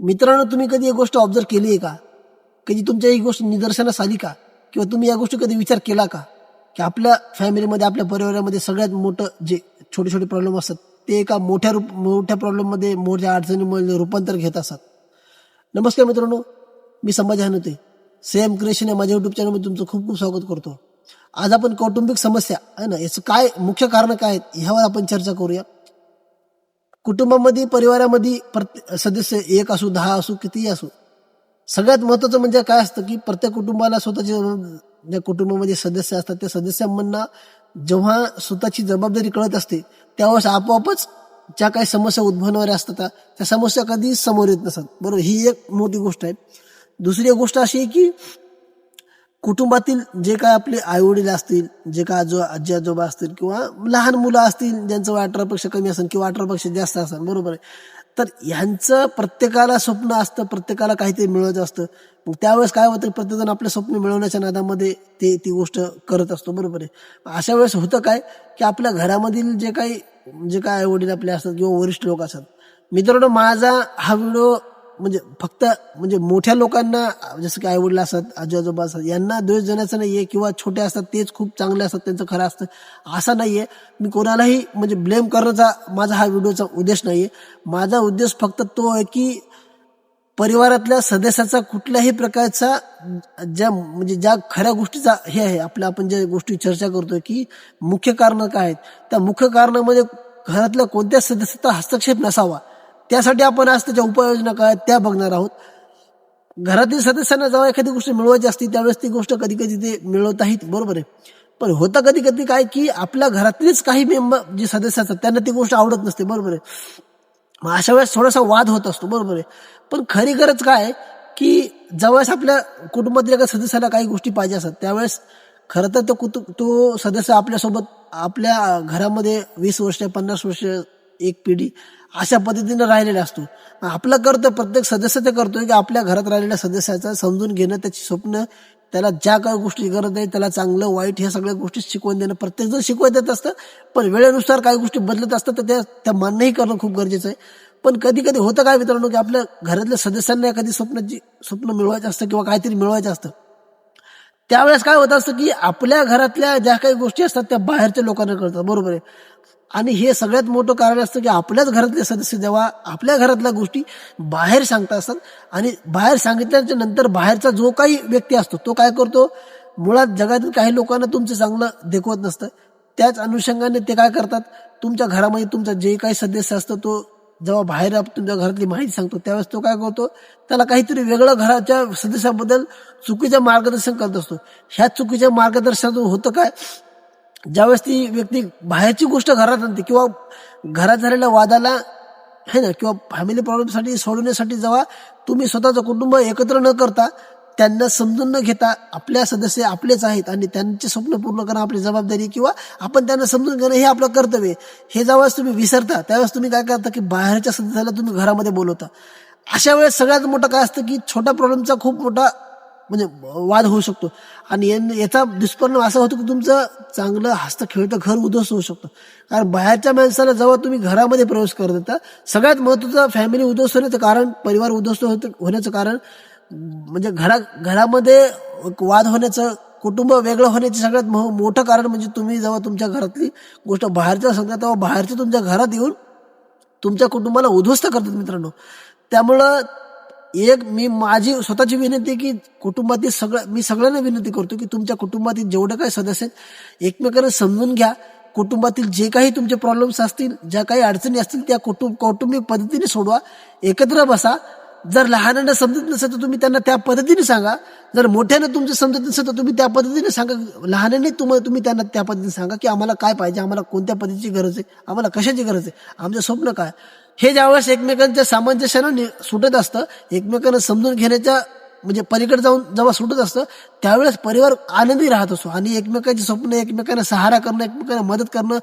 मित्रांनो, तुम्ही कधी एक गोष्ट ऑब्झर्व केली आहे का? कधी तुमच्या ही गोष्ट निदर्शनास आली का? किंवा तुम्ही या गोष्टी कधी विचार केला का? की आपल्या फॅमिलीमध्ये, आपल्या परिवारामध्ये सगळ्यात मोठं जे छोटे छोटे प्रॉब्लेम असतात ते एका मोठ्या प्रॉब्लेममध्ये, मोठ्या अडचणीमध्ये रूपांतर घेत असतात. नमस्कार मित्रांनो, मी संभाजी हनुते. सेम क्रिएशन या माझ्या युट्यूब चॅनलमध्ये तुमचं खूप खूप स्वागत करतो. आज आपण कौटुंबिक समस्या आहे ना, याचं काय मुख्य कारण काय आहेत ह्यावर आपण चर्चा करूया. कुटुंबामध्ये, परिवारामध्ये सदस्य एक असू, 10 असू, कितीही असू, सगळ्यात महत्वाचं म्हणजे काय असतं की प्रत्येक कुटुंबाला स्वतःचे ज्या कुटुंबामध्ये सदस्य असतात त्या सदस्यांना जेव्हा स्वतःची जबाबदारी कळत असते त्यावेळेस आपोआपच ज्या काही समस्या उद्भवणाऱ्या असतात त्या समस्या कधीच समोर येत नसतात. बरोबर, ही एक मोठी गोष्ट आहे. दुसरी एक गोष्ट अशी आहे की कुटुंबातील जे काय आपले आई वडील असतील, जे काय आजी आजोबा असतील किंवा लहान मुलं असतील ज्यांचं वय 18पेक्षा कमी असेल किंवा 18पेक्षा जास्त असेल, बरोबर आहे, तर ह्यांचं प्रत्येकाला स्वप्न असतं, प्रत्येकाला काहीतरी मिळवायचं असतं. मग त्यावेळेस काय होतं, प्रत्येकजण आपले स्वप्न मिळवण्याच्या नादामध्ये ती गोष्ट करत असतो, बरोबर आहे. अशा वेळेस होतं काय की आपल्या घरामधील जे काय आई वडील आपले असतात किंवा वरिष्ठ लोक असतात. मित्रांनो, माझा हा व्हिडिओ फक्त मोठ्या लोकांना, जसं की आई वडील असतात, आजी आजोबा असतात, यांना दोष देण्याचं नाहीये किंवा छोटे असतात तेच खूप चांगले असतात, त्यांचं खरं असतं असं नाहीये. मी कोणालाही ब्लेम करण्याचा माझा हा व्हिडिओचा उद्देश नाहीये. माझा उद्देश फक्त तो आहे की परिवारातल्या सदस्याचा कुठल्याही प्रकारचा ज्या खऱ्या गोष्टीचा हे आहे, आपण ज्या गोष्टी चर्चा करतोय की मुख्य कारण काय आहेत, त्या मुख्य कारणामध्ये घरातल्या कोणत्या सदस्याचा हस्तक्षेप नसावा, त्यासाठी आपण आज त्याच्या उपाययोजना काय त्या बघणार आहोत. घरातील सदस्यांना जेव्हा एखादी गोष्ट मिळवायची असते त्यावेळेस ती गोष्ट कधी कधी ते मिळवताहीत, बरोबर आहे. पण होतं कधी कधी काय की आपल्या घरातलेच काही मेंबर जे सदस्य असतात त्यांना ती गोष्ट आवडत नसते, बरोबर आहे. मग अशा वेळेस थोडासा वाद होत असतो, बरोबर आहे. पण खरी गरज काय आहे की ज्यावेळेस आपल्या कुटुंबातील एका सदस्याला काही गोष्टी पाहिजे असतात त्यावेळेस खरं तर तो सदस्य आपल्यासोबत आपल्या घरामध्ये 20 वर्ष, 50 वर्ष, एक पिढी अशा पद्धतीने राहिलेला असतो. आपलं कर्तव्य, प्रत्येक सदस्य ते करतोय की आपल्या घरात राहिलेल्या सदस्याचं समजून घेणं, त्याची स्वप्न, त्याला ज्या काही गोष्टी गरज आहे, त्याला चांगलं वाईट ह्या सगळ्या गोष्टी शिकवून देणं. प्रत्येक जण शिकवत देत असतं, पण वेळेनुसार काही गोष्टी बदलत असतात, तर त्या मान्यही करणं खूप गरजेचं आहे. पण कधी कधी होतं काय मित्रांनो की आपल्या घरातल्या सदस्यांना एखादी स्वप्न मिळवायचं असतं किंवा काहीतरी मिळवायचं असतं. त्यावेळेस काय होत असतं की आपल्या घरातल्या ज्या काही गोष्टी असतात त्या बाहेरच्या लोकांना कळतात, बरोबर आहे. आणि हे सगळ्यात मोठं कारण असतं की आपल्याच घरातले सदस्य जेव्हा आपल्या घरातल्या गोष्टी बाहेर सांगत असतात आणि बाहेर सांगितल्याच्या नंतर बाहेरचा जो काही व्यक्ती असतो तो काय करतो, मुळात जगातील काही लोकांना तुमचं चांगलं देखवत नसतं. त्याच अनुषंगाने ते काय करतात, तुमच्या घरामध्ये तुमचा जे काही सदस्य असतो तो जेव्हा बाहेर तुमच्या घरातली माहिती सांगतो त्यावेळेस तो काय करतो, त्याला काहीतरी वेगळं घराच्या सदस्याबद्दल चुकीचं मार्गदर्शन करत असतो. ह्या चुकीच्या मार्गदर्शनातून होतं काय, ज्यावेळेस ती व्यक्ती बाहेरची गोष्ट घरात आणते किंवा घरात झालेल्या वादाला है ना किंवा फॅमिली प्रॉब्लेमसाठी सोडवण्यासाठी जेव्हा तुम्ही स्वतःचं कुटुंब एकत्र न करता, त्यांना समजून न घेता, आपल्या सदस्य आपलेच आहेत आणि त्यांचे स्वप्न पूर्ण करणं आपली जबाबदारी किंवा आपण त्यांना समजून घेणं हे आपलं कर्तव्य, हे ज्यावेळेस तुम्ही विसरता त्यावेळेस तुम्ही काय करता की बाहेरच्या सदस्याला तुम्ही घरामध्ये बोलवता. अशा वेळेस सगळ्यात मोठं काय असतं की छोट्या प्रॉब्लेमचा खूप मोठा वाद होऊ शकतो आणि याचा दुष्परिणाम असा होतो की तुमचं चांगलं हसतं खेळतं घर उद्ध्वस्त होऊ शकतं. कारण बाहेरच्या माणसाला जेव्हा तुम्ही घरामध्ये प्रवेश करत होता, सगळ्यात महत्वाचं फॅमिली उद्ध्वस्त होण्याचं कारण, परिवार उद्ध्वस्त होण्याचं कारण घरामध्ये वाद होण्याचं, कुटुंब वेगळं होण्याचं सगळ्यात मोठं कारण तुम्ही जेव्हा तुमच्या घरातली गोष्ट बाहेरच्या सांगता तेव्हा बाहेरच्या तुमच्या घरात येऊन तुमच्या कुटुंबाला उद्ध्वस्त करतात मित्रांनो. त्यामुळं माझी स्वतःची विनंती की कुटुंबातील मी सगळ्यांना विनंती करतो की तुमच्या कुटुंबातील जेवढे काही सदस्य आहेत एकमेकांना समजून घ्या. कुटुंबातील जे काही तुमचे प्रॉब्लेम्स असतील, ज्या काही अडचणी असतील त्या कौटुंबिक पद्धतीने सोडवा, एकत्र बसा. जर लहानांना समजत नसेल तर तुम्ही त्यांना त्या पद्धतीने सांगा, जर मोठ्यानं तुमचं समजत नसेल तर तुम्ही त्या पद्धतीने सांगा. लहानांनी तुम्ही त्यांना त्या पद्धतीने सांगा की आम्हाला काय पाहिजे, आम्हाला कोणत्या पद्धतीची गरज आहे, आम्हाला कशाची गरज आहे, आमचं स्वप्न काय. हे ज्यावेळेस एकमेकांच्या सामंजस्यानं सुटत असतं, एकमेकांना समजून घेण्याच्या पलीकडे जाऊन जेव्हा सुटत असतं त्यावेळेस परिवार आनंदी राहत असतो आणि एकमेकांची स्वप्न, एकमेकांना सहारा करणं, एकमेकांना मदत करणं,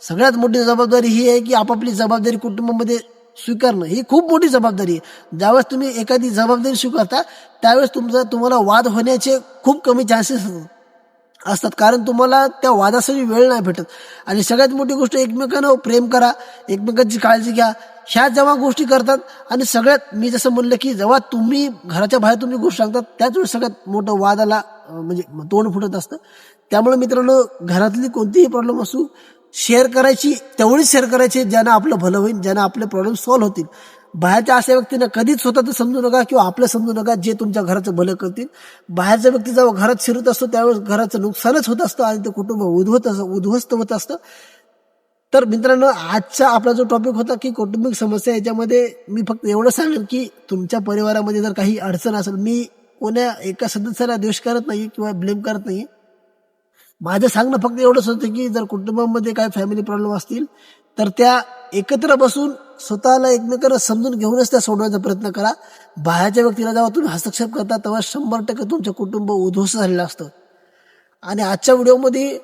सगळ्यात मोठी जबाबदारी ही आहे की आपापली जबाबदारी कुटुंबामध्ये स्वीकारणं ही खूप मोठी जबाबदारी आहे. ज्यावेळेस तुम्ही एखादी जबाबदारी स्वीकारता त्यावेळेस तुम्हाला वाद होण्याचे खूप कमी चान्सेस असतात, कारण तुम्हाला त्या वादासाठी वेळ नाही भेटत. आणि सगळ्यात मोठी गोष्ट, एकमेकांना प्रेम करा, एकमेकांची काळजी घ्या. ह्या जेव्हा गोष्टी करतात आणि सगळ्यात मी जसं म्हणलं की जेव्हा तुम्ही घराच्या बाहेर तुम्ही गोष्ट सांगतात त्याच वेळेस सगळ्यात मोठं वादाला म्हणजे तोंड फुटत असतं. त्यामुळे मित्रांनो घरातली कोणतीही प्रॉब्लेम असू शेअर करायची तेवढीच शेअर करायची ज्यानं आपलं भलं होईल, ज्यानं आपले प्रॉब्लेम सॉल्व्ह होतील. बाहेरच्या अशा व्यक्तींना कधीच स्वतःचं समजू नका किंवा आपलं समजू नका जे तुमच्या घराचं भलं करतील. बाहेरचा व्यक्ती जेव्हा घरात शिरत असतो त्यावेळेस घराचं नुकसानच होत असतं आणि ते कुटुंब उद्ध्वस्त होत असतं. तर मित्रांनो आजचा आपला जो टॉपिक होता की कौटुंबिक समस्या, याच्यामध्ये मी फक्त एवढं सांगेन की तुमच्या परिवारामध्ये जर काही अडचण असेल, मी कोण्या एका सदस्याला द्वेष करत नाही किंवा ब्लेम करत नाही. माझं सांगणं फक्त एवढंच होतं की जर कुटुंबामध्ये काय फॅमिली प्रॉब्लेम असतील तर त्या एकत्र बसून स्वतःला एकमेकांना समजून घेऊनच त्या सोडवण्याचा प्रयत्न करा. बाहेरच्या व्यक्तीला जेव्हा तुम्ही हस्तक्षेप करता तेव्हा 100% तुमचं कुटुंब उद्ध्वस्त झालेलं असतं. आणि आजच्या व्हिडिओमध्ये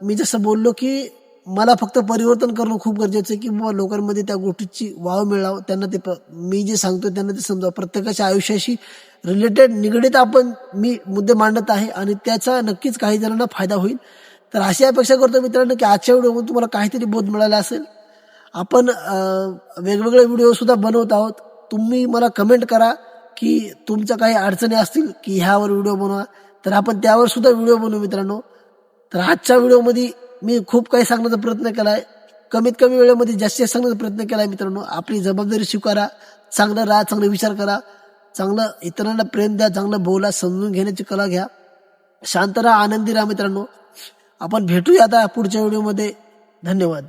मी जसं बोललो की मला फक्त परिवर्तन करणं खूप गरजेचं आहे की बाबा लोकांमध्ये त्या गोष्टीची वाव मिळावं, त्यांना ते मी जे सांगतो त्यांना ते समजावं. प्रत्येकाच्या आयुष्याशी रिलेटेड निगडीत मी मुद्दे मांडत आहे आणि त्याचा नक्कीच काही जणांना फायदा होईल. तर अशी अपेक्षा करतो मित्रांनो की आजच्या व्हिडिओमध्ये तुम्हाला काहीतरी बोध मिळाला असेल. आपण वेगवेगळे व्हिडिओ सुद्धा बनवत आहोत. तुम्ही मला कमेंट करा की तुमच्या काही अडचणी असतील की ह्यावर व्हिडिओ बनवा, तर आपण त्यावर सुद्धा व्हिडिओ बनवू मित्रांनो. तर आजच्या व्हिडिओमध्ये मी खूप काही सांगण्याचा प्रयत्न केलाय, कमीत कमी वेळेमध्ये जास्तीत सांगण्याचा प्रयत्न केलाय मित्रांनो. आपली जबाबदारी स्वीकारा, चांगलं राहा, चांगला विचार करा, चांगलं इतरांना प्रेम द्या, चांगलं बोला, समजून घेण्याची कला घ्या, शांत राहा, आनंदी राहा मित्रांनो. आपण भेटूया आता पुढच्या व्हिडिओमध्ये. धन्यवाद.